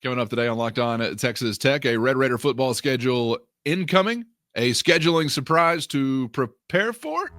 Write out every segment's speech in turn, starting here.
Coming up today on Locked On Texas Tech, a Red Raider football schedule incoming, a scheduling surprise to prepare for.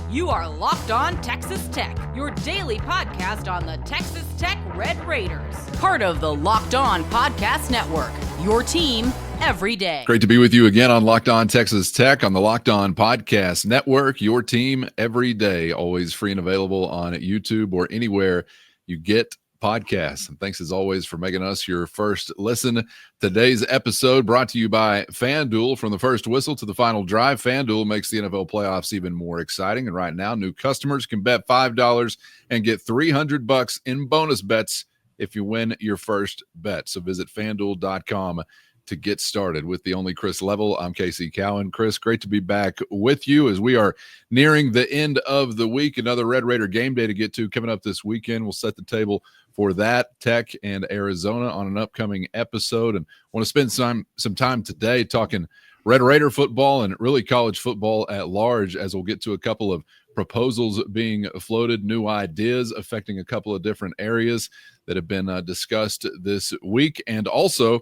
You are Locked On Texas Tech, your daily podcast on the Texas Tech Red Raiders. Part of the Locked On Podcast Network, your team every day. Great to be with you again on Locked On Texas Tech on the Locked On Podcast Network, your team every day, always free and available on YouTube or anywhere you get podcasts. And thanks as always for making us your first listen. Today's episode brought to you by FanDuel. From the first whistle to the final drive, FanDuel makes the NFL playoffs even more exciting. And right now, new customers can bet $5 and get $300 in bonus bets if you win your first bet. So visit FanDuel.com to get started. With the only Chris Level, I'm Casey Cowan. Chris, great to be back with you as we are nearing the end of the week. Another Red Raider game day to get to coming up this weekend. We'll set the table for that, Tech and Arizona, on an upcoming episode. And want to spend some time today talking Red Raider football and really college football at large, as we'll get to a couple of proposals being floated, new ideas affecting a couple of different areas that have been discussed this week. And also,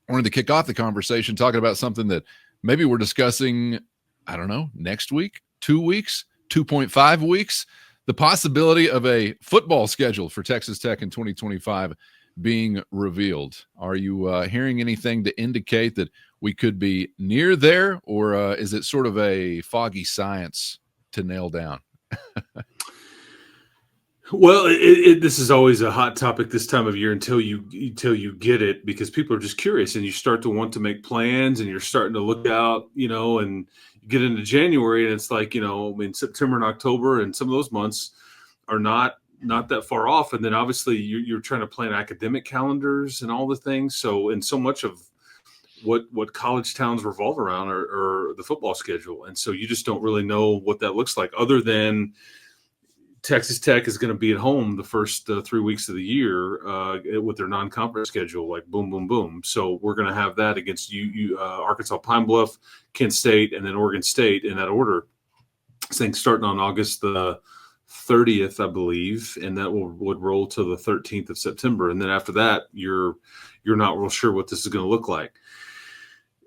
I wanted to kick off the conversation talking about something that maybe we're discussing, I don't know, next week, 2 weeks, 2.5 weeks, the possibility of a football schedule for Texas Tech in 2025 being revealed. Are you hearing anything to indicate that we could be near there, or is it sort of a foggy science to nail down? Well, this is always a hot topic this time of year until you get it, because people are just curious and you start to want to make plans and you're starting to look out, and you get into January and it's like, September and October and some of those months are not that far off. And then obviously you're trying to plan academic calendars and all the things. So, and so much of what college towns revolve around are the football schedule. And so you just don't really know what that looks like, other than Texas Tech is going to be at home the first 3 weeks of the year with their non-conference schedule, like boom, boom, boom. So we're going to have that against Arkansas Pine Bluff, Kent State, and then Oregon State in that order. I think starting on August the 30th, I believe, and that would roll to the 13th of September. And then after that, you're not real sure what this is going to look like.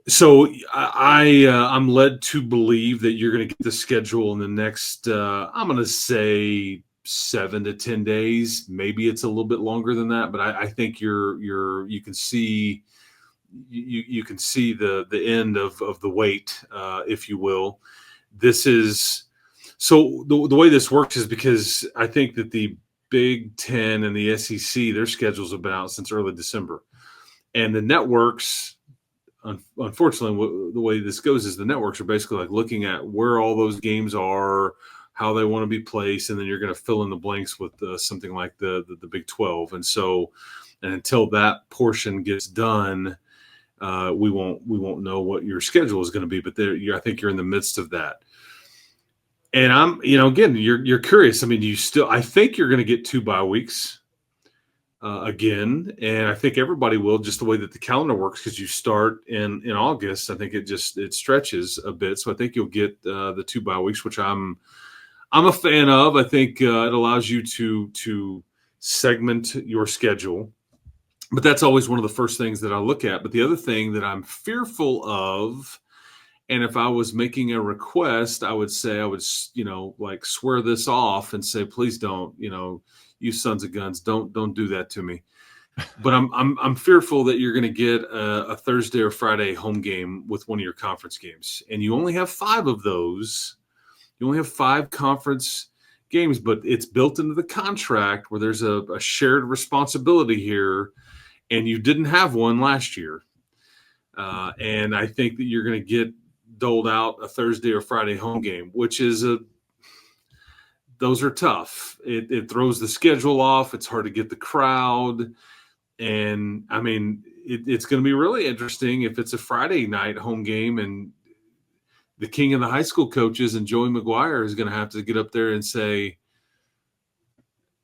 So I'm led to believe that you're going to get the schedule in the next, I'm going to say 7 to 10 days. Maybe it's a little bit longer than that, but I think you can see the end of the wait, if you will. This is so the way this works is because I think that the Big Ten and the SEC, their schedules have been out since early December, and the networks. Unfortunately, the way this goes is the networks are basically like looking at where all those games are, how they want to be placed, and then you're going to fill in the blanks with something like the Big 12. And so, and until that portion gets done, we won't know what your schedule is going to be. But I think you're in the midst of that. And I'm, again, you're curious. I mean, I think you're going to get 2 bye weeks. Again, and I think everybody will, just the way that the calendar works, because you start in August. I think it stretches a bit, so I think you'll get the 2 bye weeks, which I'm a fan of. I think it allows you to segment your schedule, but that's always one of the first things that I look at. But the other thing that I'm fearful of, and if I was making a request, I would say like swear this off and say, please don't, you sons of guns, don't do that to me. But I'm fearful that you're going to get a Thursday or Friday home game with one of your conference games, and you only have 5 of those. You only have 5 conference games, but it's built into the contract where there's a shared responsibility here, and you didn't have one last year. And I think that you're going to get doled out a Thursday or Friday home game, which is those are tough. It throws the schedule off. It's hard to get the crowd. And I mean, it's going to be really interesting if it's a Friday night home game and the king of the high school coaches and Joey McGuire is going to have to get up there and say,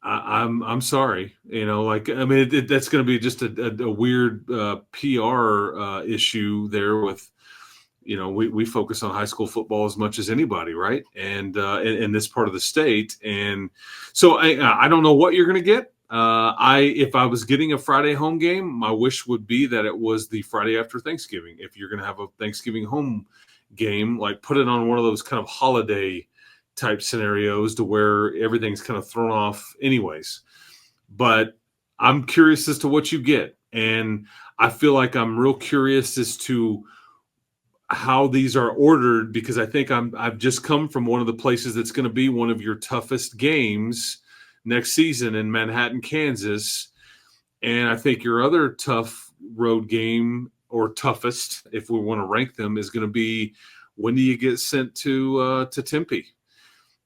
I'm sorry. That's going to be just a weird PR issue there with we focus on high school football as much as anybody, right? And in this part of the state, and so I don't know what you're going to get. If I was getting a Friday home game, my wish would be that it was the Friday after Thanksgiving. If you're going to have a Thanksgiving home game, like put it on one of those kind of holiday type scenarios to where everything's kind of thrown off anyways. But I'm curious as to what you get. And I feel like I'm real curious as to how these are ordered, because I think I've just come from one of the places that's going to be one of your toughest games next season in Manhattan, Kansas. And I think your other tough road game, or toughest, if we want to rank them, is going to be when do you get sent to Tempe?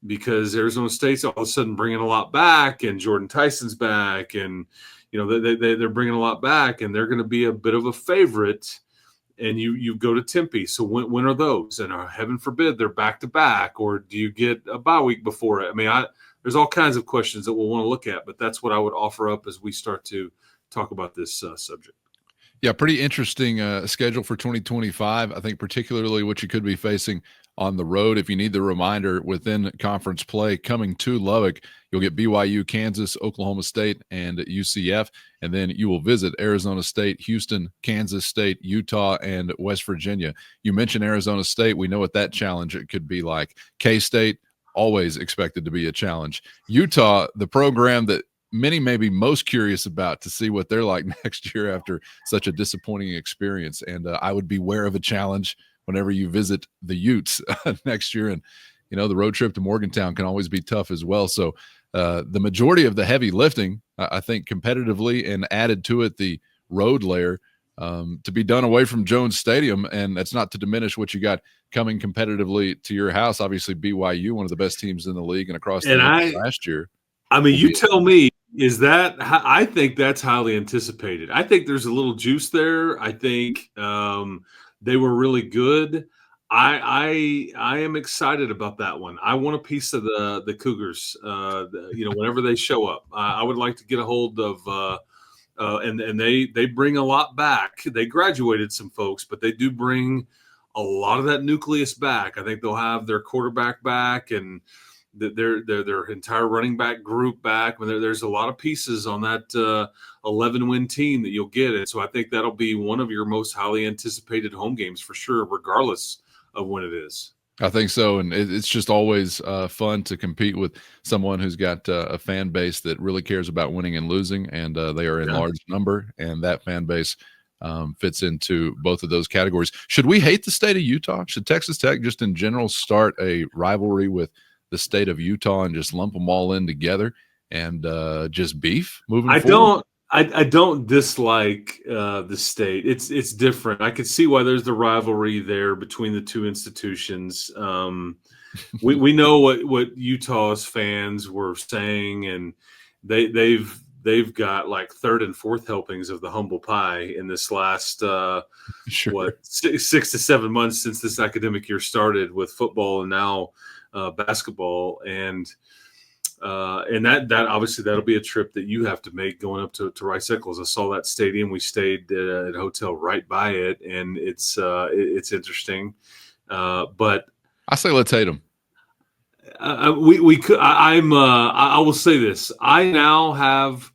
Because Arizona State's all of a sudden bringing a lot back, and Jordan Tyson's back, and they're bringing a lot back, and they're going to be a bit of a favorite. And you go to Tempe. So when are those? And heaven forbid they're back to back, or do you get a bye week before it? I mean, there's all kinds of questions that we'll want to look at, but that's what I would offer up as we start to talk about this subject. Yeah, pretty interesting schedule for 2025. I think particularly what you could be facing on the road. If you need the reminder, within conference play coming to Lubbock, you'll get BYU, Kansas, Oklahoma State, and UCF. And then you will visit Arizona State, Houston, Kansas State, Utah, and West Virginia. You mentioned Arizona State. We know what that challenge it could be like. K-State, always expected to be a challenge. Utah, the program that many may be most curious about to see what they're like next year after such a disappointing experience. And I would beware of a challenge whenever you visit the Utes next year. And, the road trip to Morgantown can always be tough as well. So the majority of the heavy lifting, I think competitively, and added to it the road layer to be done away from Jones Stadium. And that's not to diminish what you got coming competitively to your house. Obviously, BYU, one of the best teams in the league and across the league last year. I mean, you tell me, is that – I think that's highly anticipated. I think there's a little juice there. I think they were really good. I am excited about that one. I want a piece of the Cougars, whenever they show up. I would like to get a hold of and they bring a lot back. They graduated some folks, but they do bring a lot of that nucleus back. I think they'll have their quarterback back and – their entire running back group back. There's a lot of pieces on that 11-win team that you'll get. And so I think that'll be one of your most highly anticipated home games for sure, regardless of when it is. I think so. And it's just always fun to compete with someone who's got a fan base that really cares about winning and losing. And they are in large number. And that fan base fits into both of those categories. Should we hate the state of Utah? Should Texas Tech just in general start a rivalry with the state of Utah and just lump them all in together and just beef moving forward? I don't dislike the state. It's different. I could see why there's the rivalry there between the two institutions. We know what Utah's fans were saying, and they've got like third and fourth helpings of the humble pie in this last 6 to 7 months since this academic year started with football and now basketball, and that obviously that'll be a trip that you have to make going up to Rice Eccles. I saw that stadium. We stayed at a hotel right by it, and it's interesting. But I say let's hate them. We could. I will say this. I now have,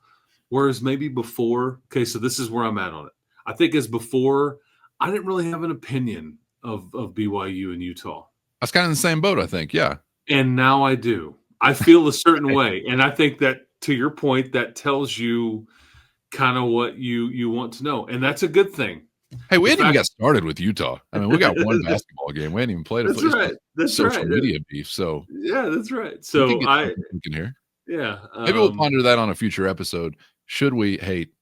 whereas maybe before. Okay, so this is where I'm at on it. I think as before, I didn't really have an opinion of BYU and Utah. I was kind of in the same boat, I think. Yeah. And now I do. I feel a certain way. And I think that, to your point, that tells you kind of what you want to know. And that's a good thing. Hey, we hadn't even got started with Utah. I mean, we got one basketball game. We hadn't even played a social media beef. So yeah, that's right. So we can hear. Yeah. Maybe we'll ponder that on a future episode. Should we hate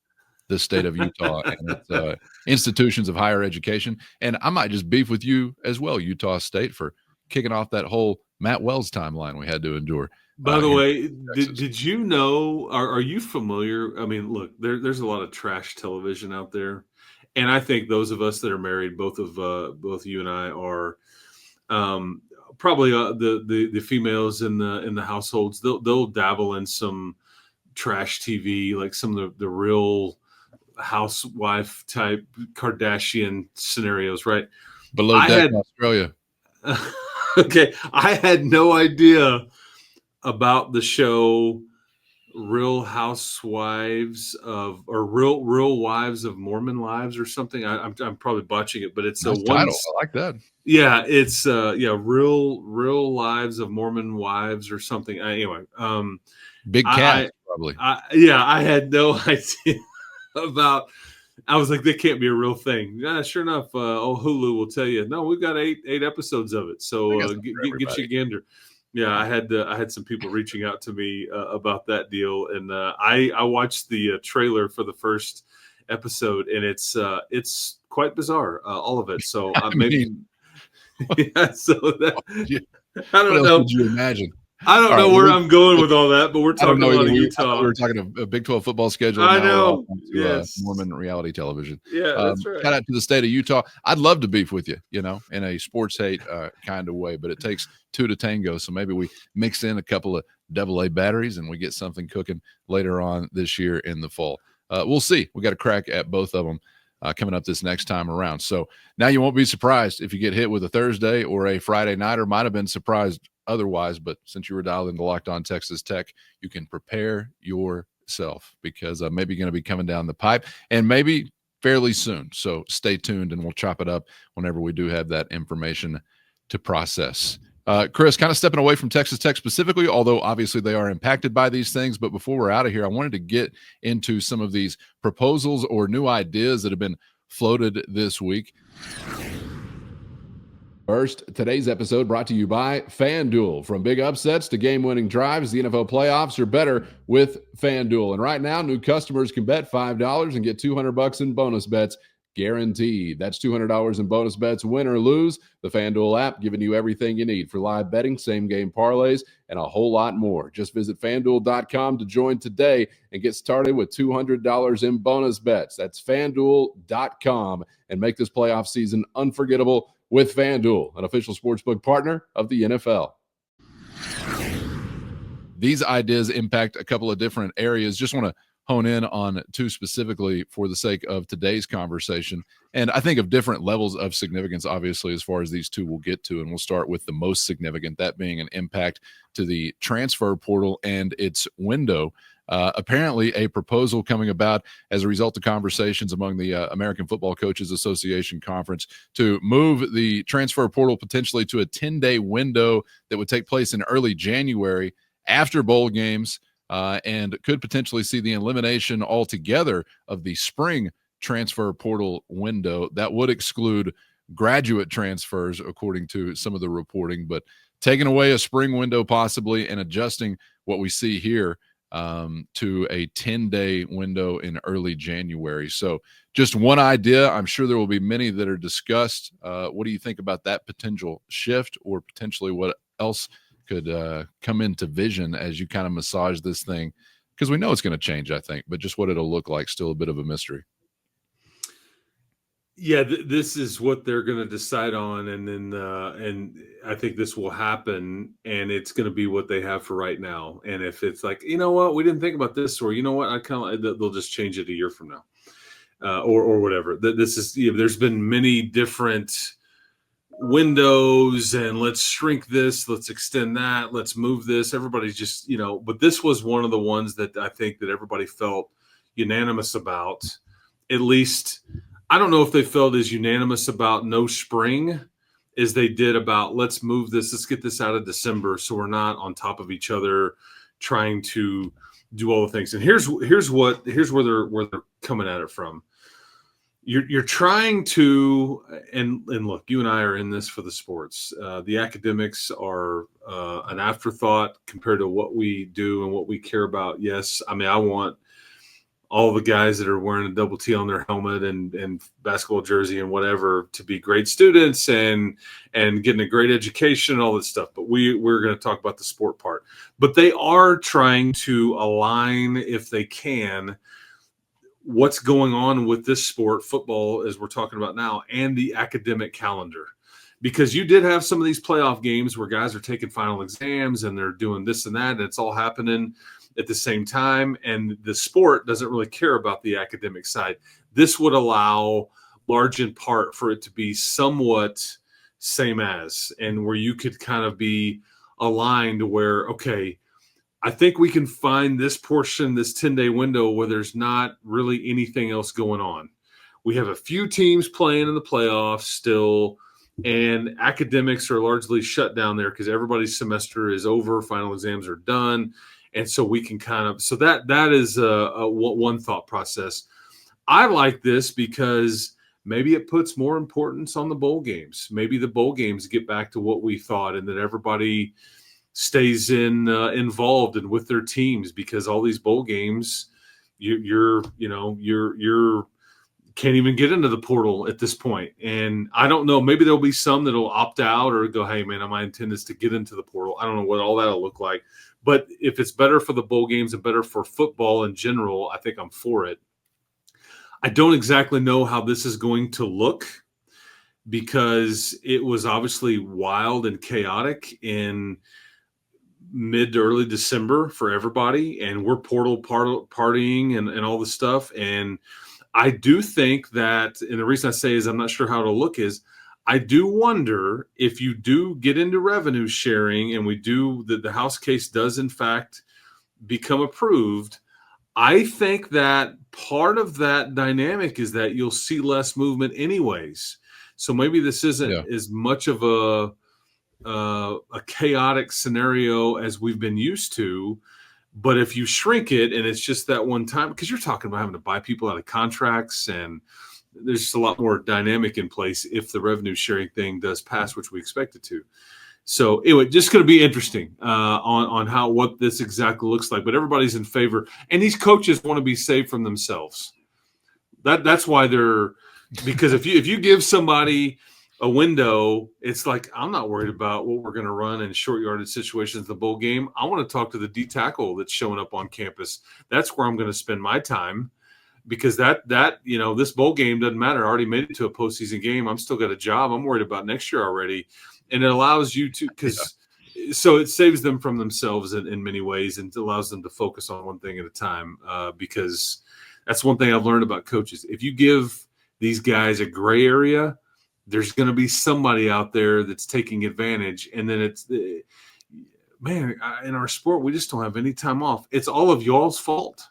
the state of Utah and its institutions of higher education? And I might just beef with you as well, Utah State, for kicking off that whole Matt Wells timeline we had to endure. By the way, did you know, are you familiar? I mean, look, there's a lot of trash television out there. And I think those of us that are married, both you and I are probably the females in the households, they'll dabble in some trash TV, like some of the real housewife type Kardashian scenarios, right? Below deck in Australia. Okay, I had no idea about the show Real Wives of Mormon Lives or something. I'm probably botching it, but it's Nice title. I like that. Yeah, it's Real Lives of Mormon Wives or something. Anyway, Big Cat probably. I had no idea about. I was like, that can't be a real thing. Yeah, sure enough, Hulu will tell you. No, we've got eight episodes of it. So get you a gander. Yeah, I had some people reaching out to me about that deal, and I watched the trailer for the first episode, and it's quite bizarre, all of it. So maybe, yeah. So that, I don't know. What else would you imagine? I don't know where I'm going with all that, but we're talking about Utah. We were talking a Big 12 football schedule. I know. Mormon reality television. Yeah, that's right. Shout out to the state of Utah. I'd love to beef with you, in a sports hate kind of way, but it takes two to tango. So maybe we mix in a couple of AA batteries and we get something cooking later on this year in the fall. We'll see. We got a crack at both of them coming up this next time around. So now you won't be surprised if you get hit with a Thursday or a Friday night, or might have been surprised otherwise. But since you were dialed into Locked On Texas Tech, you can prepare yourself, because maybe going to be coming down the pipe, and maybe fairly soon. So stay tuned, and we'll chop it up whenever we do have that information to process. Chris, kind of stepping away from Texas Tech specifically, although obviously they are impacted by these things. But before we're out of here, I wanted to get into some of these proposals or new ideas that have been floated this week. First, today's episode brought to you by FanDuel. From big upsets to game-winning drives, the NFL playoffs are better with FanDuel. And right now, new customers can bet $5 and get $200 in bonus bets guaranteed. That's $200 in bonus bets, win or lose. The FanDuel app giving you everything you need for live betting, same-game parlays, and a whole lot more. Just visit FanDuel.com to join today and get started with $200 in bonus bets. That's FanDuel.com, and make this playoff season unforgettable with FanDuel, an official sportsbook partner of the NFL. These ideas impact a couple of different areas. Just want to hone in on two specifically for the sake of today's conversation. And I think of different levels of significance, obviously, as far as these two will get to. And we'll start with the most significant, that being an impact to the transfer portal and its window. Apparently a proposal coming about as a result of conversations among the American Football Coaches Association conference to move the transfer portal potentially to a 10-day window that would take place in early January after bowl games, and could potentially see the elimination altogether of the spring transfer portal window. That would exclude graduate transfers, according to some of the reporting, but taking away a spring window possibly and adjusting what we see here to a 10-day window in early January. So just one idea. I'm sure there will be many that are discussed. What do you think about that potential shift, or potentially what else could come into vision as you kind of massage this thing? Because we know it's going to change, I think, but just what it'll look like, still a bit of a mystery. Yeah, this is what they're going to decide on, and then and I think this will happen, and it's going to be what they have for right now. And if it's like, you know what, we didn't think about this, or you know what, they'll just change it a year from now, or whatever. This is, there's been many different windows, and let's shrink this, let's extend that, let's move this. Everybody's just, but this was one of the ones that I think that everybody felt unanimous about. At least, I don't know if they felt as unanimous about no spring as they did about let's move this, let's get this out of December so we're not on top of each other trying to do all the things. And here's where they're coming at it from. You're trying to, and look, you and I are in this for the sports. The academics are an afterthought compared to what we do and what we care about. Yes, I mean, I want all the guys that are wearing a double T on their helmet and basketball jersey and whatever to be great students and getting a great education and all this stuff. But we're going to talk about the sport part. But they are trying to align, if they can, what's going on with this sport, football, as we're talking about now, and the academic calendar. Because you did have some of these playoff games where guys are taking final exams and they're doing this and that, and it's all happening at the same time, and the sport doesn't really care about the academic side. This would allow large in part for it to be somewhat same as, and where you could kind of be aligned where, okay, I think we can find this portion, this 10-day window where there's not really anything else going on. We have a few teams playing in the playoffs still, and academics are largely shut down there because everybody's semester is over, final exams are done. And so we can kind of, so that is a one thought process. I like this because maybe it puts more importance on the bowl games. Maybe the bowl games get back to what we thought, and that everybody stays involved and with their teams, because all these bowl games, you're can't even get into the portal at this point. And I don't know, maybe there'll be some that'll opt out or go, hey man, my intent is to get into the portal. I don't know what all that'll look like, but if it's better for the bowl games and better for football in general, I think I'm for it. I don't exactly know how this is going to look, because it was obviously wild and chaotic in mid to early December for everybody, and we're portal partying and all the stuff. And I do think that, and the reason I say is I'm not sure how it'll look is, I do wonder if you do get into revenue sharing and we do the House case does in fact become approved. I think that part of that dynamic is that you'll see less movement anyways. So maybe this isn't as much of a chaotic scenario as we've been used to. But if you shrink it and it's just that one time, because you're talking about having to buy people out of contracts, and there's just a lot more dynamic in place if the revenue sharing thing does pass, which we expect it to. So anyway, just going to be interesting on what this exactly looks like. But everybody's in favor, and these coaches want to be saved from themselves. That's why they're, because if you give somebody a window, it's like, I'm not worried about what we're going to run in short yardage situations in the bowl game. I want to talk to the D tackle that's showing up on campus. That's where I'm going to spend my time, because that this bowl game doesn't matter. I already made it to a postseason game. I'm still got a job. I'm worried about next year already. And it allows you to, so it saves them from themselves in many ways, and allows them to focus on one thing at a time, because that's one thing I've learned about coaches. If you give these guys a gray area, there's going to be somebody out there that's taking advantage. And then it's, man, in our sport, we just don't have any time off. It's all of y'all's fault,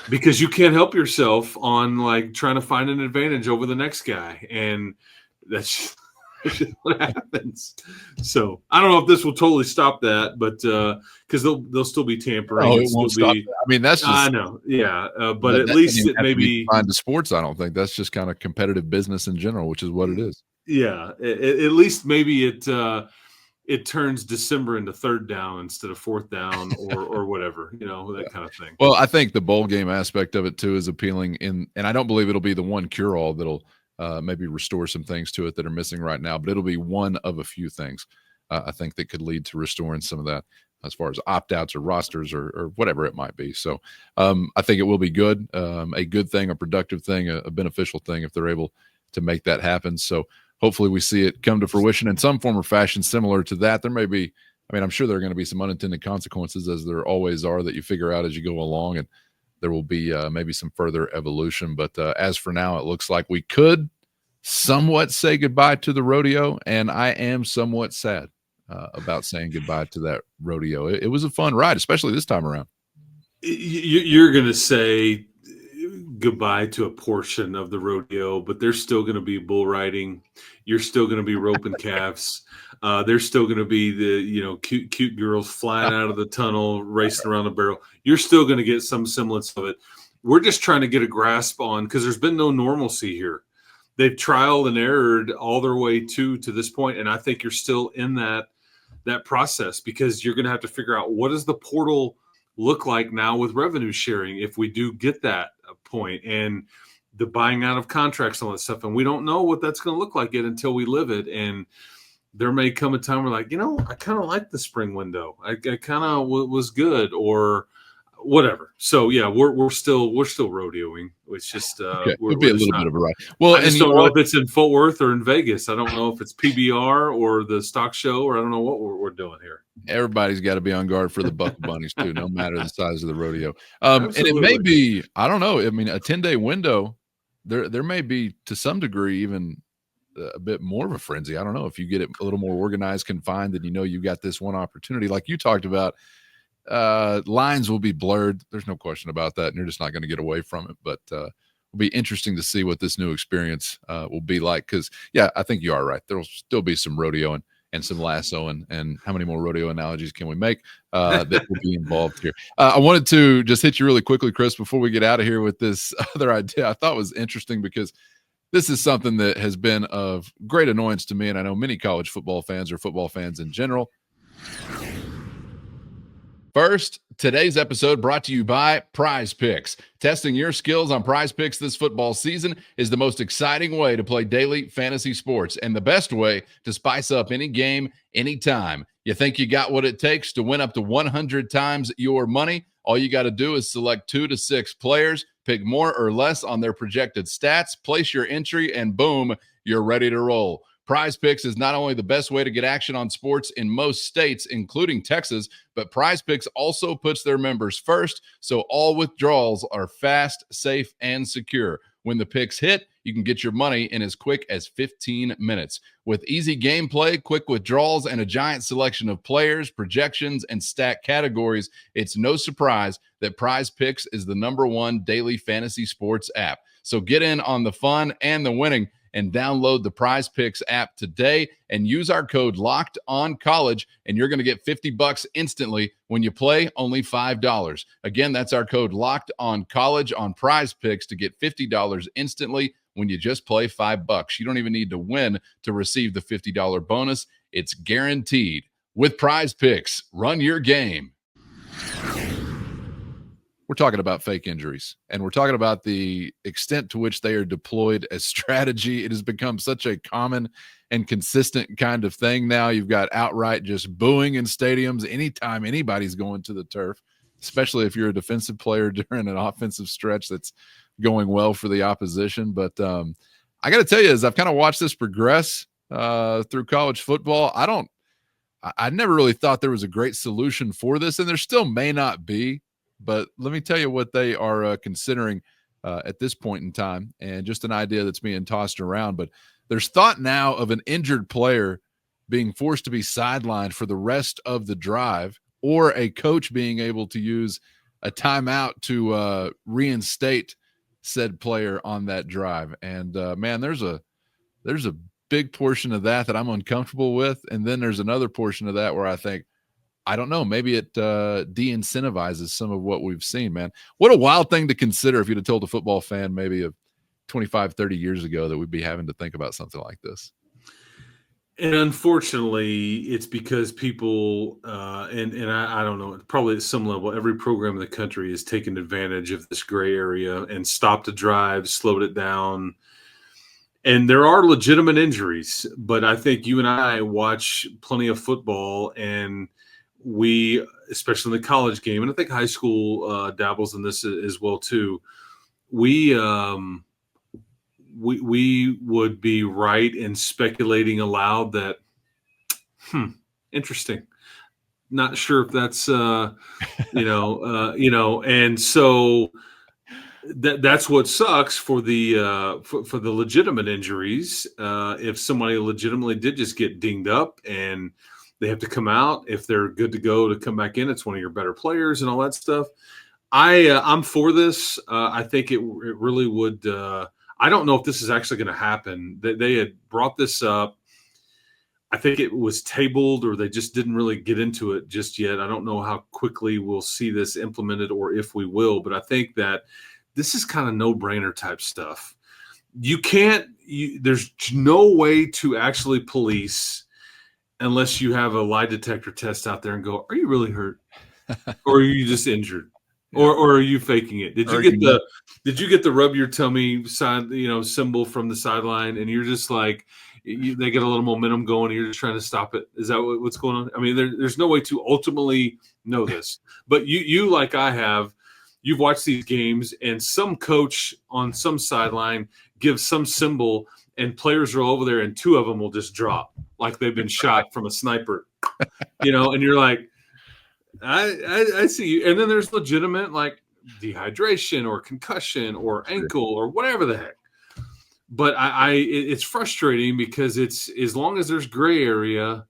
because you can't help yourself on like trying to find an advantage over the next guy. And that's what happens. So I don't know if this will totally stop that, but because they'll still be tampering. Oh, it won't stop that. I mean, that's just, I know, yeah, but at least it maybe find the sports. I don't think that's just kind of competitive business in general, which is what it is. Yeah, at least maybe it turns December into third down instead of fourth down, or whatever, that kind of thing. Well, I think the bowl game aspect of it too is appealing, and I don't believe it'll be the one cure-all that'll maybe restore some things to it that are missing right now, but it'll be one of a few things I think that could lead to restoring some of that as far as opt-outs or rosters or whatever it might be. So I think it will be good, a good thing, a productive thing, a beneficial thing if they're able to make that happen. So hopefully we see it come to fruition in some form or fashion similar to that. There may be, I'm sure there are going to be some unintended consequences, as there always are, that you figure out as you go along, and there will be maybe some further evolution. But as for now, it looks like we could somewhat say goodbye to the rodeo, and I am somewhat sad about saying goodbye to that rodeo. It was a fun ride, especially this time around. You're going to say goodbye to a portion of the rodeo, but there's still going to be bull riding. You're still going to be roping calves. There's still going to be the cute girls flying out of the tunnel, racing around the barrel. You're still going to get some semblance of it. We're just trying to get a grasp on, because there's been no normalcy here. They've trialed and errored all their way to this point, and I think you're still in that process, because you're going to have to figure out, what does the portal look like now with revenue sharing if we do get that point, and the buying out of contracts and all that stuff. And we don't know what that's going to look like yet until we live it. And there may come a time where I kind of like the spring window. I kind of was good, or whatever. So yeah, we're still rodeoing. It's just it'll be a little bit of a ride. Well, I just don't know if it's in Fort Worth or in Vegas. I don't know if it's PBR or the stock show, or I don't know what we're doing here. Everybody's got to be on guard for the buckle bunnies too, no matter the size of the rodeo. And it may be, I don't know. A 10-day window there may be to some degree even a bit more of a frenzy. I don't know if you get it a little more organized, confined, then you got this one opportunity like you talked about. Lines will be blurred. There's no question about that, and you're just not going to get away from it. But it'll be interesting to see what this new experience will be like. Because I think you are right. There will still be some rodeoing and some lassoing, and how many more rodeo analogies can we make that will be involved here? I wanted to just hit you really quickly, Chris, before we get out of here with this other idea I thought was interesting, because this is something that has been of great annoyance to me, and I know many college football fans or football fans in general. First, today's episode brought to you by Prizepicks. Testing your skills on Prizepicks this football season is the most exciting way to play daily fantasy sports and the best way to spice up any game, anytime. You think you got what it takes to win up to 100 times your money? All you got to do is select 2 to 6 players, pick more or less on their projected stats, place your entry, and boom, you're ready to roll. Prizepicks is not only the best way to get action on sports in most states, including Texas, but Prizepicks also puts their members first, so all withdrawals are fast, safe, and secure. When the picks hit, you can get your money in as quick as 15 minutes. With easy gameplay, quick withdrawals, and a giant selection of players, projections, and stat categories, it's no surprise that Prizepicks is the #1 daily fantasy sports app. So get in on the fun and the winning, and download the Prizepicks app today and use our code LOCKEDONCollege, and you're going to get $50 instantly when you play only $5. Again, that's our code LOCKEDONCollege on Prizepicks to get $50 instantly when you just play $5. You don't even need to win to receive the $50 bonus. It's guaranteed. With Prizepicks, run your game. We're talking about fake injuries, and we're talking about the extent to which they are deployed as strategy. It has become such a common and consistent kind of thing now. You've got outright just booing in stadiums anytime anybody's going to the turf, especially if you're a defensive player during an offensive stretch that's going well for the opposition. But I got to tell you, as I've kind of watched this progress through college football, I never really thought there was a great solution for this, and there still may not be. But let me tell you what they are considering at this point in time, and just an idea that's being tossed around. But there's thought now of an injured player being forced to be sidelined for the rest of the drive, or a coach being able to use a timeout to reinstate said player on that drive. And man, there's a big portion of that I'm uncomfortable with, and then there's another portion of that where I think, I don't know, maybe it de-incentivizes some of what we've seen, man. What a wild thing to consider if you'd have told a football fan maybe of 25, 30 years ago that we'd be having to think about something like this. And unfortunately, it's because people, and I don't know, probably at some level, every program in the country has taken advantage of this gray area and stopped a drive, slowed it down. And there are legitimate injuries, but I think you and I watch plenty of football, and we, especially in the college game, and I think high school dabbles in this as well too. We would be right in speculating aloud that, interesting. Not sure if that's and so that's what sucks for the for the legitimate injuries. If somebody legitimately did just get dinged up and they have to come out, if they're good to go to come back in, it's one of your better players and all that stuff. I'm for this. I think it really would. I don't know if this is actually going to happen. They had brought this up. I think it was tabled, or they just didn't really get into it just yet. I don't know how quickly we'll see this implemented, or if we will. But I think that this is kind of no-brainer type stuff. There's no way to actually police unless you have a lie detector test out there and go, are you really hurt? Or are you just injured? Yeah. Or are you faking it? Did you get the rub your tummy sign, symbol from the sideline, and you're just like, they get a little momentum going, and you're just trying to stop it? Is that what's going on? I mean, there's no way to ultimately know this. But you like I have, you've watched these games, and some coach on some sideline gives some symbol, and players are over there, and 2 of them will just drop like they've been shot from a sniper, and you're like, I see you. And then there's legitimate like dehydration or concussion or ankle or whatever the heck. but it's frustrating because it's, as long as there's gray area,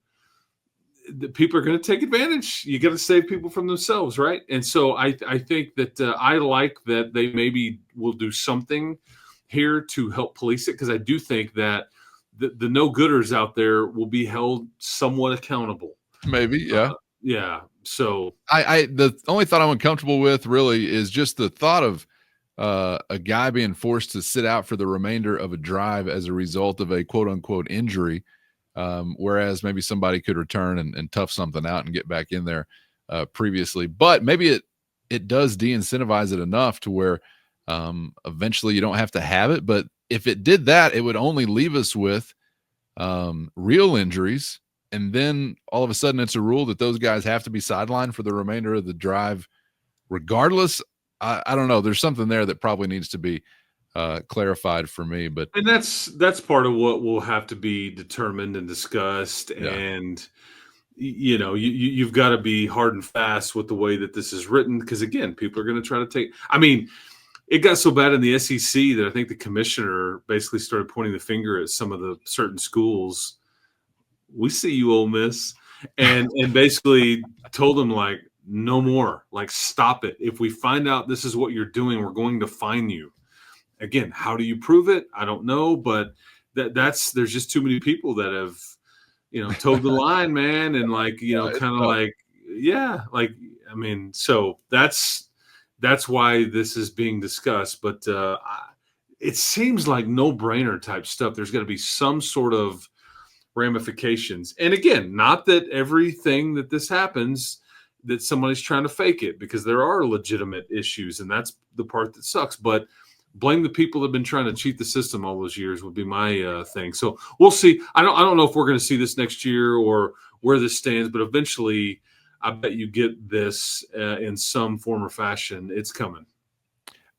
the people are going to take advantage. You got to save people from themselves, right? And so I think that I like that they maybe will do something here to help police it, because I do think that the no-gooders out there will be held somewhat accountable. Maybe, yeah. Yeah. So the only thought I'm uncomfortable with really is just the thought of a guy being forced to sit out for the remainder of a drive as a result of a quote unquote injury. Whereas maybe somebody could return and tough something out and get back in there previously. But maybe it does de-incentivize it enough to where eventually you don't have to have it. But if it did that, it would only leave us with real injuries. And then all of a sudden it's a rule that those guys have to be sidelined for the remainder of the drive regardless. I don't know. There's something there that probably needs to be clarified for me, and that's part of what will have to be determined and discussed. Yeah. And you've got to be hard and fast with the way that this is written, because again, people are going to try to take. I mean, it got so bad in the SEC that I think the commissioner basically started pointing the finger at some of the certain schools. We see you, Ole Miss, and basically told them, like, no more, like, stop it. If we find out this is what you're doing, we're going to fine you. Again, how do you prove it? I don't know, but there's just too many people that have, towed the line, man. And like, kind of like, yeah, like, I mean, so that's why this is being discussed. But it seems like no-brainer type stuff. There's got to be some sort of ramifications. And again, not that everything that this happens that somebody's trying to fake it, because there are legitimate issues, and that's the part that sucks. But blame the people that have been trying to cheat the system all those years would be my thing. So we'll see. I don't know if we're going to see this next year or where this stands, but eventually I bet you get this in some form or fashion. It's coming.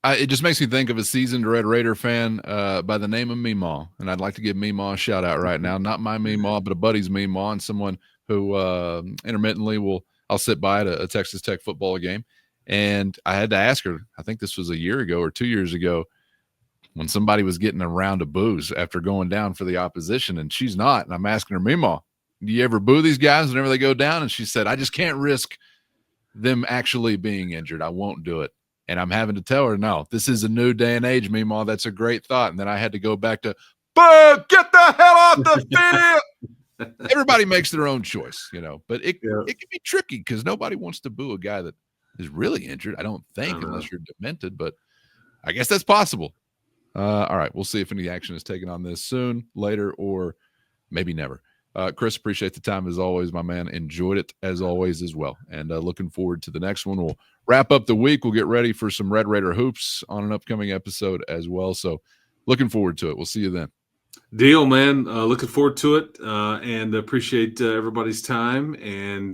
It just makes me think of a seasoned Red Raider fan by the name of Meemaw, and I'd like to give Meemaw a shout out right now. Not my Meemaw, but a buddy's Meemaw, and someone who intermittently I'll sit by at a Texas Tech football game. And I had to ask her, I think this was a year ago or 2 years ago, when somebody was getting a round of boos after going down for the opposition, and she's not. And I'm asking her, Meemaw, do you ever boo these guys whenever they go down? And she said, I just can't risk them actually being injured. I won't do it. And I'm having to tell her, no, this is a new day and age, Meemaw. That's a great thought. And then I had to go back to, boo, get the hell off the field. Everybody makes their own choice, but it can be tricky because nobody wants to boo a guy that is really injured, I don't think, unless you're demented, but I guess that's possible. All right, we'll see if any action is taken on this soon, later, or maybe never. Chris, appreciate the time as always, my man. Enjoyed it as always as well, and looking forward to the next one. We'll wrap up the week. We'll get ready for some Red Raider hoops on an upcoming episode as well, so looking forward to it. We'll see you then. Deal, man. Looking forward to it, and appreciate everybody's time. And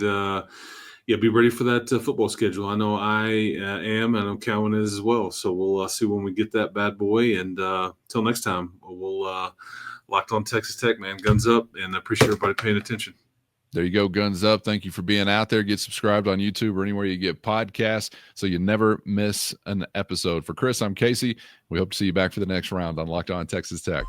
be ready for that football schedule. I know I am, and I know Calvin is as well. So we'll see when we get that bad boy. And till next time, we'll Locked On Texas Tech, man. Guns up, and I appreciate everybody paying attention. There you go, guns up. Thank you for being out there. Get subscribed on YouTube or anywhere you get podcasts so you never miss an episode. For Chris, I'm Casey. We hope to see you back for the next round on Locked On Texas Tech.